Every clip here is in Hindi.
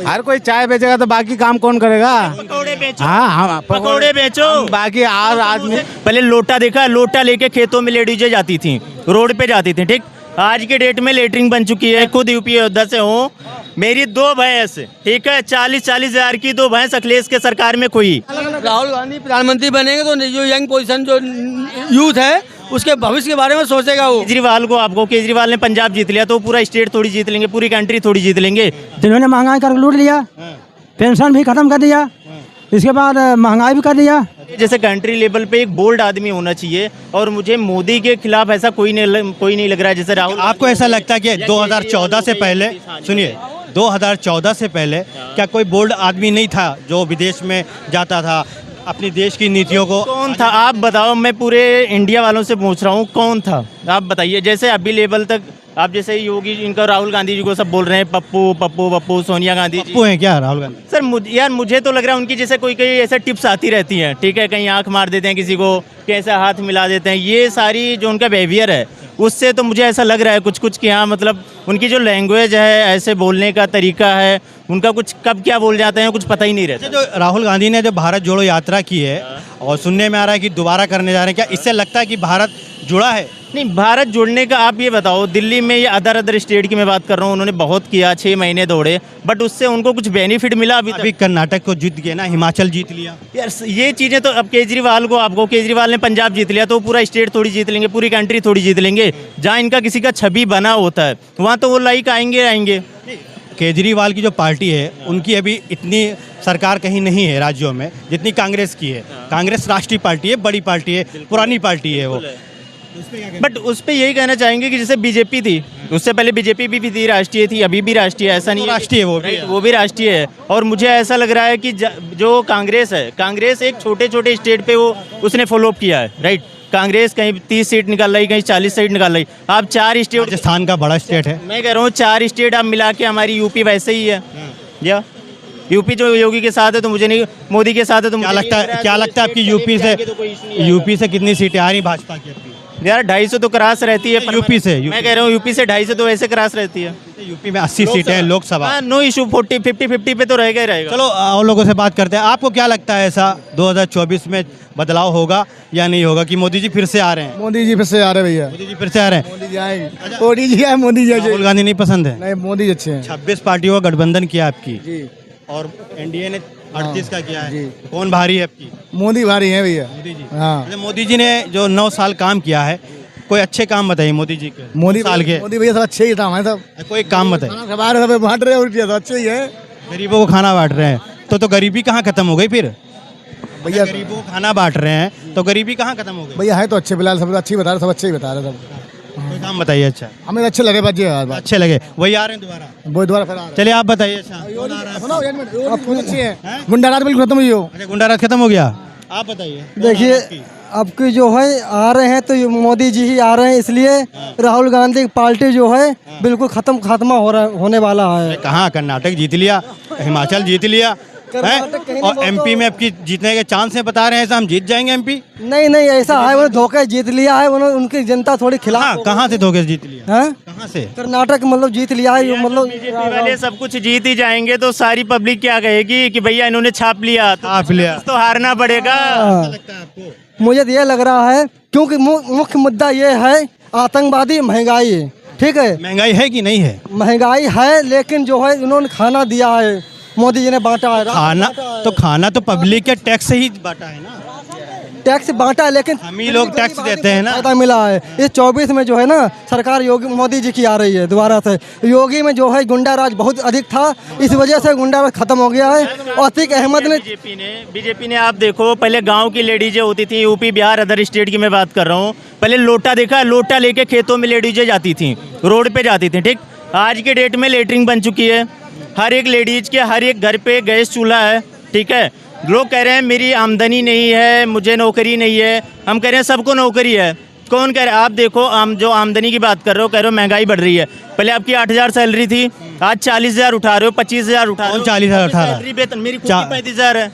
हर कोई चाय बेचेगा तो बाकी काम कौन करेगा? पकौड़े बेचो, हाँ, पकौड़े बेचो। बाकी और आदमी पहले लोटा देखा, लोटा लेके खेतों में लेडीजें जाती थी, रोड पे जाती थी, ठीक। आज के डेट में लेटरिंग बन चुकी है। खुद यूपी योद्धा से हूँ, मेरी 2 भैंस, ठीक है, 40-40 हजार की 2 भैंस अखिलेश के सरकार में खोई। राहुल गांधी प्रधानमंत्री बनेंगे तो जो यंग पोजीशन जो यूथ है उसके भविष्य के बारे में सोचेगा वो। केजरीवाल को, आपको केजरीवाल ने पंजाब जीत लिया तो पूरा स्टेट थोड़ी जीत लेंगे, पूरी कंट्री थोड़ी जीत लेंगे। जिन्होंने महंगाई कर लूट लिया, पेंशन भी खत्म कर दिया, इसके बाद महंगाई भी कर दिया। जैसे कंट्री लेवल पे एक बोल्ड आदमी होना चाहिए, और मुझे मोदी के खिलाफ ऐसा कोई नहीं लग रहा है जैसे राहुल। आपको ऐसा लगता है कि 2014 से पहले, सुनिए, 2014 से पहले क्या कोई बोल्ड आदमी नहीं था जो विदेश में जाता था अपनी देश की नीतियों को? कौन था आप बताओ, मैं पूरे इंडिया वालों से पूछ रहा हूँ कौन था, आप बताइए। जैसे अभी लेवल तक आप जैसे योगी इनका राहुल गांधी जी को सब बोल रहे हैं पप्पू पप्पू पप्पू, सोनिया गांधी जी पप्पू हैं क्या राहुल गांधी? सर यार मुझे तो लग रहा है उनकी जैसे कोई ऐसे टिप्स आती रहती हैं, ठीक है, कहीं आंख मार देते हैं किसी को, कैसे हाथ मिला देते हैं, ये सारी जो उनका बिहेवियर है उससे तो मुझे ऐसा लग रहा है कुछ कि हाँ, मतलब उनकी जो लैंग्वेज है, ऐसे बोलने का तरीका है उनका, कुछ कब क्या बोल जाते हैं कुछ पता ही नहीं रहता। जो राहुल गांधी ने जो भारत जोड़ो यात्रा की है और सुनने में आ रहा है कि दोबारा करने जा रहे हैं, क्या इससे लगता है कि भारत जुड़ा है? नहीं, भारत जुड़ने का आप ये बताओ, दिल्ली में या अदर स्टेट की मैं बात कर रहा हूँ, उन्होंने बहुत किया, 6 महीने दौड़े, बट उससे उनको कुछ बेनिफिट मिला अभी कर्नाटक को जीत गए ना, हिमाचल जीत लिया यार। ये चीज़ें तो अब केजरीवाल ने पंजाब जीत लिया तो पूरा स्टेट थोड़ी जीत लेंगे, पूरी कंट्री थोड़ी जीत लेंगे। जहाँ इनका किसी का छवि बना होता है वहाँ तो वो लाइक आएंगे। केजरीवाल की जो पार्टी है उनकी अभी इतनी सरकार कहीं नहीं है राज्यों में जितनी कांग्रेस की है। कांग्रेस राष्ट्रीय पार्टी है, बड़ी पार्टी है, पुरानी पार्टी है वो। बट उस पर यही कहना चाहेंगे कि जैसे बीजेपी थी, उससे पहले बीजेपी भी थी, राष्ट्रीय थी, अभी भी राष्ट्रीय, ऐसा नहीं राष्ट्रीय वो भी राष्ट्रीय है। और मुझे ऐसा लग रहा है कि जो कांग्रेस है, कांग्रेस एक छोटे स्टेट पे वो उसने फॉलोअप किया है, राइट। कांग्रेस कहीं 30 सीट निकाल रही, कहीं 40 सीट निकाल रही। आप 4 स्टेट, राजस्थान का बड़ा स्टेट है, मैं कह रहा हूँ 4 स्टेट आप मिला के हमारी यूपी वैसे ही है या यूपी जो योगी के साथ है तो मुझे नहीं, मोदी के साथ है तो क्या लगता है आपकी यूपी से कितनी सीटें आ रही भाजपा की? यार 250 तो क्रॉस रहती है यूपी से, मैं कह रहा हूँ यूपी से 250 तो वैसे क्रॉस रहती है। यूपी में 80 सीटें हैं लोकसभा, नो इशू, 50-50 पे तो रहेगा ही रहेगा। चलो और लोगों से बात करते हैं। आपको क्या लगता है ऐसा 2024 में बदलाव होगा या नहीं होगा कि मोदी जी फिर से आ रहे हैं? मोदी जी फिर से आ रहे भैया, मोदी जी फिर से आ रहे हैं। मोदी जी आएंगे, मोदी जी आए, मोदी जी। राहुल गांधी नहीं पसंद है? नहीं, मोदी जी अच्छे हैं। 26 पार्टियों का गठबंधन किया आपकी जी, और एनडीए ने 38 का किया है जी। कौन भारी है आपकी? मोदी भारी हैं भैया। मोदी जी। हाँ, अच्छा, मोदी जी ने जो 9 साल काम किया है, कोई अच्छे काम बताइए मोदी जी के। मोदी साल के मोदी भैया सब अच्छे ही काम है, सब कोई काम बताइए। खाना खा रहे, सब बांट रहे हैं, उल्टी तो अच्छे ही है गरीबों को खाना बांट रहे हैं तो गरीबी कहाँ खत्म हो गई फिर? भैया। गरीबों को खाना बांट रहे हैं तो गरीबी कहाँ खत्म हो गई? भैया है तो अच्छे, फिलहाल सब अच्छे ही बता रहे, सब अच्छे ही बता रहे, सब कोई काम बताइए अच्छा, हमें अच्छे लगे बात जी। अच्छे लगे। वही आ रहे हैं दोबारा? वो दोबारा फिर आ रहे चलिए आप बताइए। अच्छा हैं। आप अच्छे हैं, गुंडाराज बिल्कुल खत्म हुई हो। अच्छा, गुंडाराज खत्म हो गया। आप बताइए। देखिए अब की जो है आ रहे हैं तो ये मोदी जी ही आ रहे हैं, इसलिए राहुल गांधी की पार्टी जो है बिल्कुल खात्मा होने वाला है। कहाँ कर्नाटक जीत लिया, हिमाचल जीत लिया है? और एमपी में आपकी जीतने के चांस है, बता रहे हैं ऐसा हम जीत जाएंगे एमपी? नहीं ऐसा है, उन्होंने धोखे जीत लिया है, उनकी जनता थोड़ी खिलाफ। कहाँ से धोखे जीत लिया है? कहाँ से? कर्नाटक मतलब जीत लिया है, मतलब बीजेपी वाले सब कुछ जीत ही जाएंगे तो सारी पब्लिक क्या कहेगी कि भैया इन्होंने छाप लिया तो हारना पड़ेगा। मुझे ये लग रहा है क्योंकि मुख्य मुद्दा ये है आतंकवादी, महंगाई। ठीक है, महंगाई है कि नहीं है? महंगाई है, लेकिन जो है उन्होंने खाना दिया है, मोदी जी ने बांटा है। खाना तो पब्लिक के टैक्स से ही बांटा है ना, टैक्स बांटा है, लेकिन हम ही लोग टैक्स देते हैं ना। फायदा मिला है। इस 24 में जो है ना सरकार मोदी जी की आ रही है दोबारा से। योगी में जो है गुंडा राज बहुत अधिक था, इस वजह से गुंडा राज खत्म हो गया है। अतीक अहमद ने बीजेपी ने आप देखो, पहले गांव की लेडीजें होती थी, यूपी बिहार अदर स्टेट की मैं बात कर रहा हूँ, पहले लोटा देखा, लोटा लेके खेतों में लेडीजें जाती थी, रोड पे जाती थी, ठीक। आज के डेट में लेटरिंग बन चुकी है, हर एक लेडीज के हर एक घर पे गैस चूल्हा है, ठीक है। लोग कह रहे हैं मेरी आमदनी नहीं है, मुझे नौकरी नहीं है, हम कह रहे हैं सबको नौकरी है। कौन कह रहा है? आप देखो, जो आमदनी की बात कर रहे हो, कह रहे हो महंगाई बढ़ रही है। पहले आपकी 8,000 सैलरी थी, आज 40,000 उठा रहे हो, 25,000 उठा रहे हो। 40,000 उठा रहा है? सैलरी वेतन मेरी खुद की 35,000 है।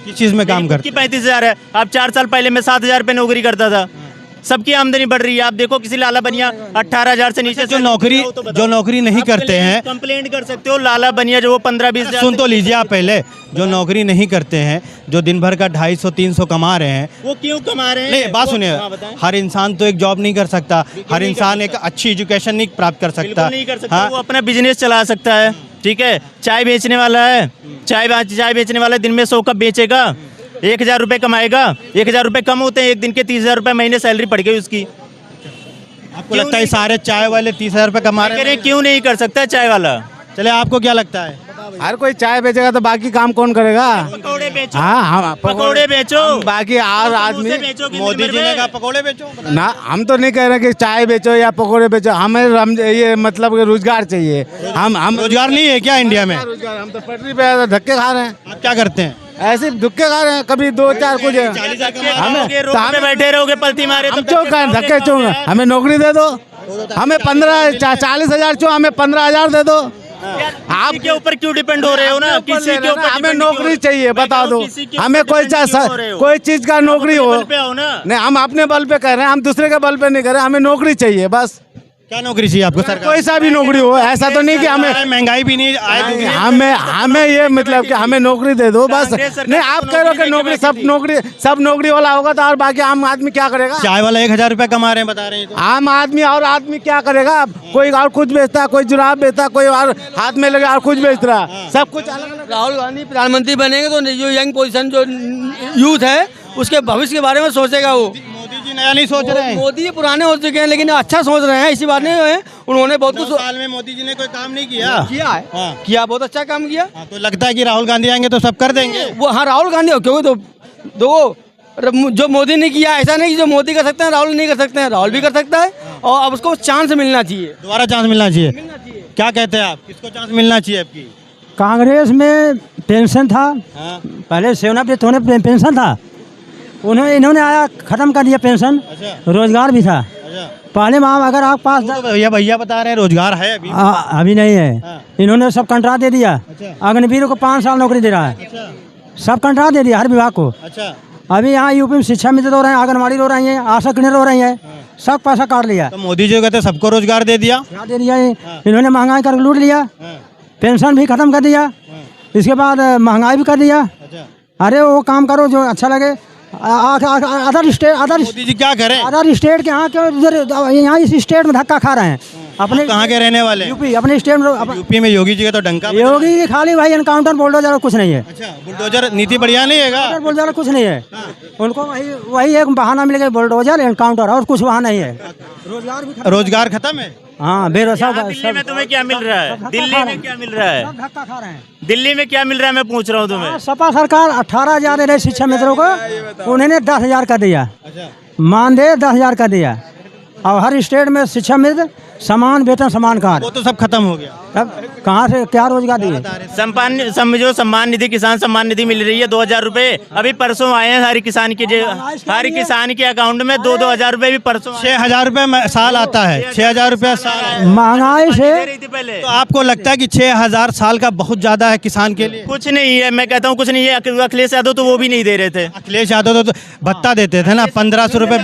किस चीज़ में काम करते? 35,000 है। आप 4 साल पहले मैं 7,000 पे नौकरी करता था, सबकी आमदनी बढ़ रही है। आप देखो किसी लाला बनिया 18,000 से नीचे जो नौकरी नहीं करते हैं, कंप्लेंट कर सकते हो। लाला बनिया जो वो 15-20 हजार सुन तो लीजिए आप पहले, जो नौकरी नहीं करते हैं, जो दिन भर का 250-300 कमा रहे हैं, वो क्यों कमा रहे हैं? नहीं बात सुनिए, हाँ, बताएं। हर इंसान तो एक जॉब नहीं कर सकता, हर इंसान एक अच्छी एजुकेशन नहीं प्राप्त कर सकता। बिल्कुल नहीं कर सकता। हाँ, वो अपना बिजनेस चला सकता है, ठीक है। चाय बेचने वाला है, चाय बेचने वाला दिन में 100 कप बेचेगा, 1,000 रुपये कमाएगा। 1,000 रुपये कम होते हैं, एक दिन के 30,000 रुपये महीने सैलरी पड़ गई उसकी। आपको लगता है सारे चाय वाले 30,000 रुपये कमा रहे हैं? क्यों नहीं कर सकता चाय वाला? चले, आपको क्या लगता है? हर कोई चाय बेचेगा तो बाकी काम कौन करेगा? पकौड़े बेचो। हाँ हाँ पकौड़े बेचो, बाकी और आदमी। मोदी जी ने कहा पकौड़े बेचो। ना, हम तो नहीं कह रहे कि चाय बेचो या पकौड़े बेचो, हमें ये मतलब कि रोजगार चाहिए। हम रोजगार नहीं है क्या इंडिया में? रोजगार, हम तो पटरी पे धक्के खा रहे हैं, आप क्या करते हैं? ऐसे धक्के खा रहे हैं, कभी 2-4 कुछ। हमें रोड पे बैठे रहोगे पलती मारे हम क्यों कहें धक्के क्यों? हमें नौकरी दे दो, हमें 40,000 क्यों, हमें 15,000 दे दो। आप के ऊपर क्यों डिपेंड हो रहे हो ना? किसी के ऊपर हमें नौकरी चाहिए, बता दो हमें कोई चीज का नौकरी हो। नहीं, हम अपने बल पे कह रहे हैं, हम दूसरे के बल पे नहीं कर रहे, हमें नौकरी चाहिए बस। क्या नौकरी चाहिए आपको सरकार? कोई सा भी नौकरी हो, ऐसा तो नहीं कि हमें महंगाई भी नहीं आए। हमें ये मतलब कि हमें नौकरी दे दो बस। नहीं, आप कह रहे हो कि नौकरी सब नौकरी वाला होगा तो और बाकी आम आदमी क्या करेगा? चाय वाला 1,000 रुपये कमा रहे हैं, बता रहे हैं तो। आम आदमी और आदमी क्या करेगा? कोई और कुछ बेचता है, कोई जुराब बेचता है, कोई और हाथ में लगे और कुछ बेच रहा है, सब कुछ अलग। राहुल गांधी प्रधानमंत्री बनेंगे तो जो यंग पोजीशन जो यूथ है उसके भविष्य के बारे में सोचेगा वो। मोदी जी नया नहीं सोच रहे हैं। मोदी पुराने हो चुके हैं लेकिन अच्छा सोच रहे हैं, इसी बात नहीं है। उन्होंने बहुत 9 कुछ साल में मोदी जी ने कोई काम नहीं किया। किया है, हाँ। किया, बहुत अच्छा काम किया। हाँ, तो लगता है कि राहुल गांधी आएंगे तो सब कर देंगे। वो हाँ, राहुल गांधी हो क्योंकि तो जो मोदी ने किया, ऐसा नहीं कि जो मोदी कर सकते हैं राहुल नहीं कर सकते हैं, राहुल भी कर सकता है। और अब उसको चांस मिलना चाहिए, दोबारा चांस मिलना चाहिए। क्या कहते हैं आप, किसको चांस मिलना चाहिए आपकी? कांग्रेस में पेंशन था, हाँ। पहले सेवना पे थोड़े पेंशन था, इन्होंने आया ख़त्म कर दिया पेंशन। अच्छा। रोजगार भी था अच्छा। पहले वहाँ, अगर आप पास तो भैया बता रहे हैं रोजगार है अभी। अभी नहीं है। हाँ। इन्होंने सब कंट्राक्ट दे दिया। अच्छा। अग्निवीर को 5 साल नौकरी दे रहा है, अच्छा। सब कंट्राक्ट दे दिया हर विभाग को। अच्छा। अभी यहाँ यूपी में शिक्षा मित्र हो रहे हैं, आंगनबाड़ी हो रही है, आशा केंद्र हो रही है, सब पैसा काट लिया। तो मोदी जी कहते हैं सबको रोजगार दे दिया। क्या दे दिया? इन्होंने महंगाई कर लूट लिया, हाँ। पेंशन भी खत्म कर दिया, इसके बाद महंगाई भी कर दिया। अच्छा। अरे वो काम करो जो अच्छा लगे। अदर मोदी जी क्या करें? अदर स्टेट के यहाँ क्यों इधर यहाँ इस स्टेट में धक्का खा रहे हैं? अपने कहाँ के रहने वाले? यूपी, अपने स्टेट में। यूपी में योगी जी का तो डंका बजा। योगी की खाली भाई एनकाउंटर बुलडोजर कुछ नहीं है। अच्छा, बुलडोजर नीति बढ़िया नहीं है। बुलडोजर कुछ नहीं है, उनको वही एक बहाना मिल गया, बुलडोजर एनकाउंटर, और कुछ बहाना नहीं है। रोजगार खत्म है। हाँ, बेरोजगार। दिल्ली में तुम्हें क्या मिल रहा है? दिल्ली में क्या मिल रहा है? धक्का खा रहे हैं। दिल्ली में क्या मिल रहा है मैं पूछ रहा हूँ तुम्हें। सपा सरकार 18,000 दे रहे शिक्षा मित्रों को, उन्होंने 10,000 कर दिया। अच्छा। मानदेय 10,000 कर दिया। और हर स्टेट में शिक्षा मित्र समान वेतन समान कार्ड। वो तो सब खत्म हो गया। अब कहाँ से क्या रोजगार दिए? समझो सम्मान निधि, किसान सम्मान निधि मिल रही है 2,000 रुपए। अभी परसों आए हैं हर किसान के अकाउंट में 2,000 रुपए भी परसों। 6,000 रुपये साल आता है, 6,000 रुपये साल। महंगाई से पहले तो आपको लगता है कि 6,000 साल का बहुत ज्यादा है किसान के लिए? कुछ नहीं है, मैं कहता हूँ कुछ नहीं है। अखिलेश यादव तो वो भी नहीं दे रहे थे। अखिलेश यादव तो भत्ता देते थे ना, 1,500 रुपये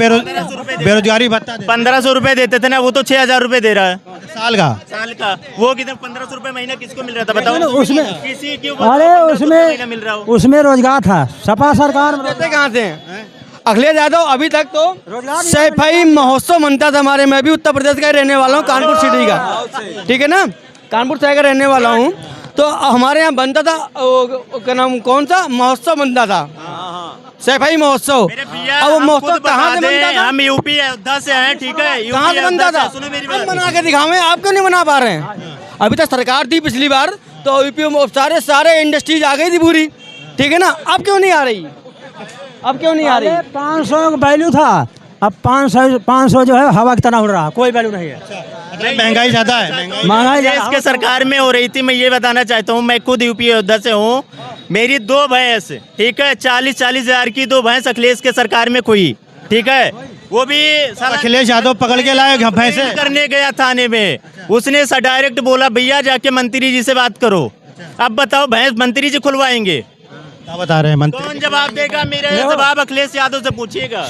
बेरोजगारी भत्ता 1,500 रुपए देते थे ना, वो तो 6,000 रुपए दे रहा है साल का। वो कितने 1,500 रुपए महीना किसको मिल रहा था बताओ? उसमें किसी के अरे मिल रहा हो। उसमें रोजगार था। सपा सरकार देते कहाँ से हैं? अखिलेश यादव अभी तक तो सैफई महोत्सव मनता था हमारे। मैं भी उत्तर प्रदेश का रहने वाला हूँ, कानपुर सिटी का, ठीक है ना, कानपुर शहर का रहने वाला हूँ। तो हमारे यहाँ बनता था क्या नाम, कौन सा महोत्सव बनता था? सैफई महोत्सव। अब वो महोत्सव कहाँ से बनता था? हम यूपी अयोध्या से हैं, ठीक है। कहाँ से बनता था? सुनो मेरी हम बात। बना के दिखावें, आप क्यों नहीं बना पा रहे हैं? अभी तक सरकार थी पिछली बार तो यूपी में सारे इंडस्ट्रीज आ गई थी पूरी, ठीक है ना। अब क्यों नहीं आ रही? अब क्यों नहीं आ रही? 500 का वैल्यू था, अब 500 जो है हवा की तरह उड़ रहा, कोई वैल्यू नहीं है। महंगाई ज्यादा है। महंगाई देश के सरकार में हो रही थी। मैं ये बताना चाहता हूँ, मैं खुद यूपी अयोध्या से हूँ। मेरी 2 भैंस, ठीक है, 40-40 हजार की 2 भैंस अखिलेश के सरकार में खोई, ठीक है। वो भी अखिलेश यादव पकड़ के लाए भैंसे करने गया थाने में। उसने डायरेक्ट बोला भैया जाके मंत्री जी से बात करो। अब बताओ भैंस मंत्री जी खुलवाएंगे? क्या बता रहे हैं मंत्री? कौन जवाब देगा? मेरा जवाब अखिलेश यादव से पूछिएगा।